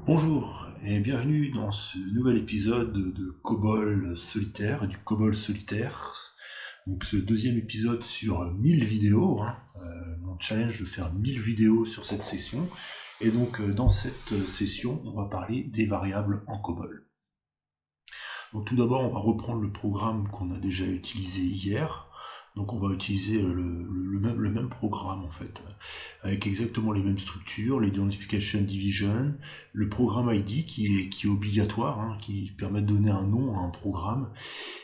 Bonjour et bienvenue dans ce nouvel épisode de COBOL solitaire, du COBOL solitaire. Donc ce deuxième épisode sur 1000 vidéos, mon challenge de faire 1000 vidéos sur cette session. Et donc dans cette session, on va parler des variables en COBOL. Donc tout d'abord, on va reprendre le programme qu'on a déjà utilisé hier. Donc on va utiliser le même programme en fait, avec exactement les mêmes structures, l'identification division, le programme ID qui est obligatoire, qui permet de donner un nom à un programme.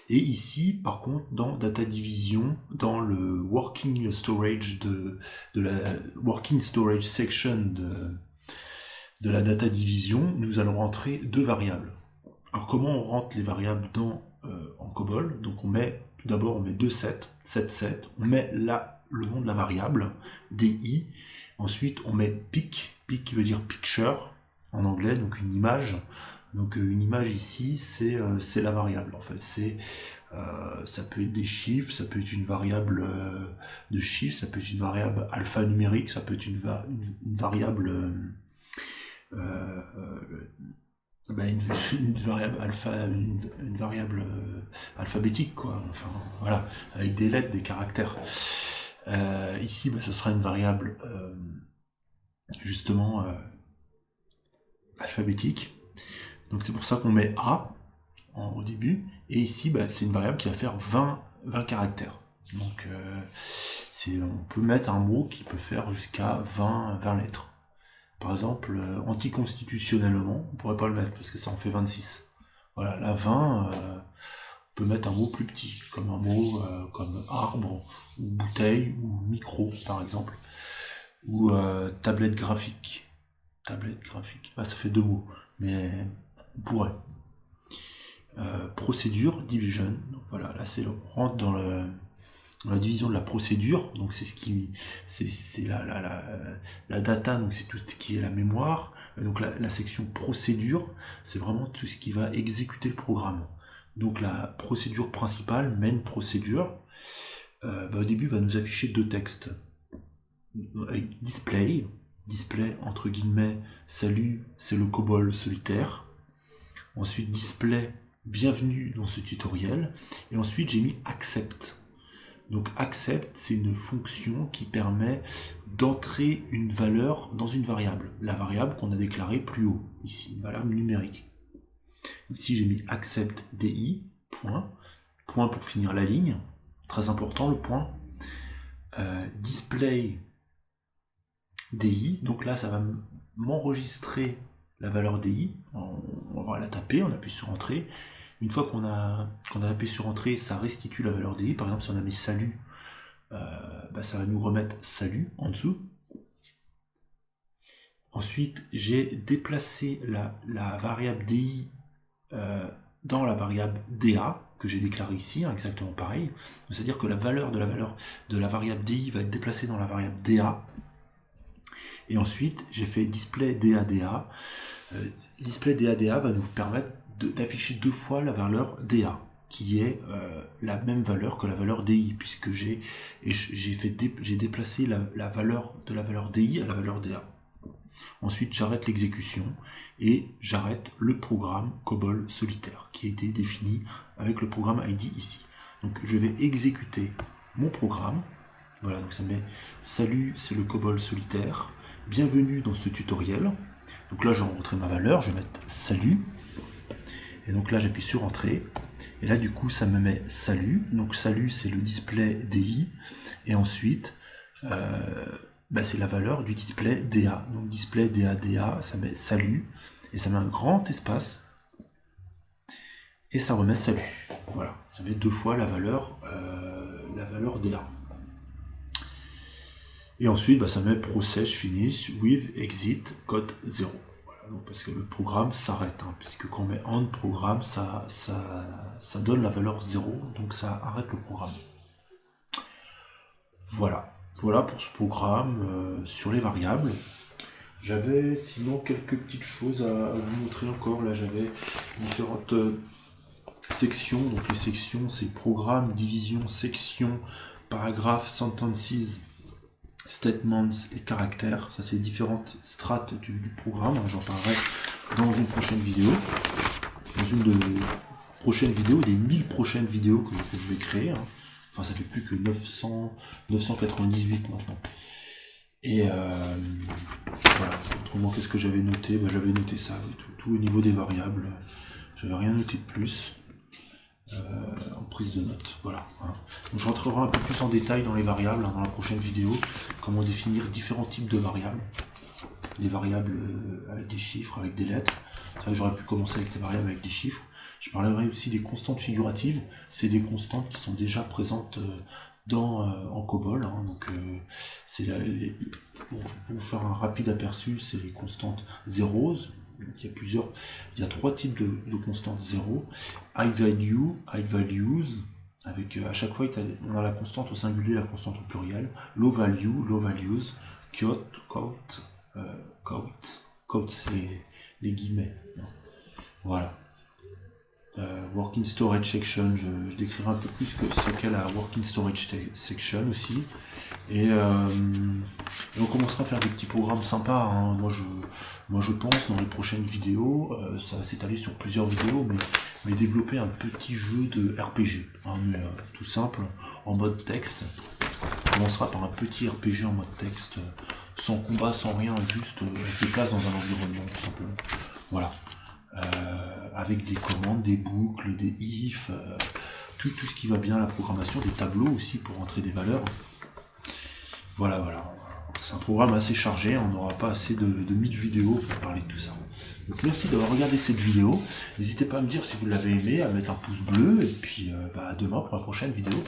Et ici, par contre, dans data division, dans le working storage de la working storage section de la data division, nous allons rentrer deux variables. Alors comment on rentre les variables en COBOL? Donc tout d'abord on met deux sets, on met là le nom de la variable, DI, ensuite on met pic qui veut dire picture en anglais, donc une image. Donc une image ici c'est la variable en fait, ça peut être des chiffres, ça peut être une variable de chiffres, ça peut être une variable alphanumérique, ça peut être une variable une variable une variable alphabétique, quoi. Enfin, voilà, avec des lettres, des caractères. Ici, ce sera une variable justement alphabétique. Donc c'est pour ça qu'on met A au début. Et ici, c'est une variable qui va faire 20 caractères. Donc on peut mettre un mot qui peut faire jusqu'à 20 lettres. Par exemple, anticonstitutionnellement, on pourrait pas le mettre parce que ça en fait 26. Voilà, la 20, on peut mettre un mot plus petit, comme un mot comme arbre, ou bouteille, ou micro, par exemple. Ou tablette graphique. Tablette graphique. Ah, ça fait deux mots, mais on pourrait. Procédure, division. Donc voilà, là on rentre dans la division de la procédure, donc c'est la data, donc c'est tout ce qui est la mémoire. Donc la section procédure, c'est vraiment tout ce qui va exécuter le programme. Donc la procédure principale, main procédure, au début va nous afficher deux textes avec display entre guillemets, salut, c'est le COBOL solitaire. Ensuite display, bienvenue dans ce tutoriel. Et ensuite j'ai mis accept. Donc accept, c'est une fonction qui permet d'entrer une valeur dans une variable. La variable qu'on a déclarée plus haut, ici, une valeur numérique. Ici j'ai mis accept DI, point. Point pour finir la ligne. Très important le point. Display DI, donc là ça va m'enregistrer la valeur DI. On va la taper, on appuie sur entrée. Une fois qu'on a appuyé sur entrée, ça restitue la valeur DI. Par exemple, si on a mis salut, ça va nous remettre salut en dessous. Ensuite, j'ai déplacé la variable DI dans la variable DA que j'ai déclarée ici, exactement pareil. C'est-à-dire que la valeur de la variable DI va être déplacée dans la variable DA. Et ensuite, j'ai fait display DA. Display DA va nous permettre d'afficher deux fois la valeur DA, qui est la même valeur que la valeur DI, puisque j'ai déplacé la valeur de la valeur DI à la valeur DA. Ensuite, j'arrête l'exécution et j'arrête le programme COBOL solitaire, qui a été défini avec le programme ID ici. Donc je vais exécuter mon programme. Voilà, donc ça met salut, c'est le COBOL solitaire. Bienvenue dans ce tutoriel. Donc là, j'ai rentré ma valeur, je vais mettre salut. Et donc là, j'appuie sur entrée. Et là, du coup, ça me met salut. Donc salut, c'est le display DI. Et ensuite, c'est la valeur du display DA. Donc display DA, ça met salut. Et ça met un grand espace. Et ça remet salut. Voilà, ça met deux fois la valeur DA. Et ensuite, ça met process finish with exit code 0. Voilà, donc parce que le programme s'arrête, puisque quand on met end programme, ça donne la valeur 0, donc ça arrête le programme. Voilà pour ce programme sur les variables. J'avais sinon quelques petites choses à vous montrer encore. Là, j'avais différentes sections. Donc les sections, c'est programme, division, section, paragraphe, sentences, statements et caractères. Ça, c'est différentes strates du programme. J'en parlerai dans une prochaine vidéo, dans une prochaines vidéos, des 1000 prochaines vidéos que je vais créer. Hein. Enfin, ça fait plus que 998 maintenant. Et voilà. Autrement, qu'est-ce que j'avais noté? J'avais noté ça, tout au niveau des variables. J'avais rien noté de plus. En prise de notes, voilà. Hein. Donc, je rentrerai un peu plus en détail dans les variables dans la prochaine vidéo, comment définir différents types de variables. Les variables avec des chiffres, avec des lettres. C'est vrai que j'aurais pu commencer avec des variables avec des chiffres. Je parlerai aussi des constantes figuratives. C'est des constantes qui sont déjà présentes en COBOL. Hein. Donc, pour vous faire un rapide aperçu, c'est les constantes zéros. Il y a trois types de constantes zéro. High value, high values, avec à chaque fois on a la constante au singulier, la constante au pluriel. Low value, low values, quote, c'est les guillemets. Voilà. Working Storage Section, je décrirai un peu plus ce qu'est la Working Storage Section aussi. Et on commencera à faire des petits programmes sympas. Hein. Moi je pense dans les prochaines vidéos, ça va s'étaler sur plusieurs vidéos, mais développer un petit jeu de RPG. Hein, tout simple, en mode texte. On commencera par un petit RPG en mode texte, sans combat, sans rien, juste on se déplace dans un environnement tout simplement. Voilà. Avec des commandes, des boucles, des ifs, tout ce qui va bien à la programmation, des tableaux aussi pour entrer des valeurs. Voilà. C'est un programme assez chargé, on n'aura pas assez de 1000 vidéos pour parler de tout ça. Donc merci d'avoir regardé cette vidéo. N'hésitez pas à me dire si vous l'avez aimé, à mettre un pouce bleu, et puis à demain pour la prochaine vidéo.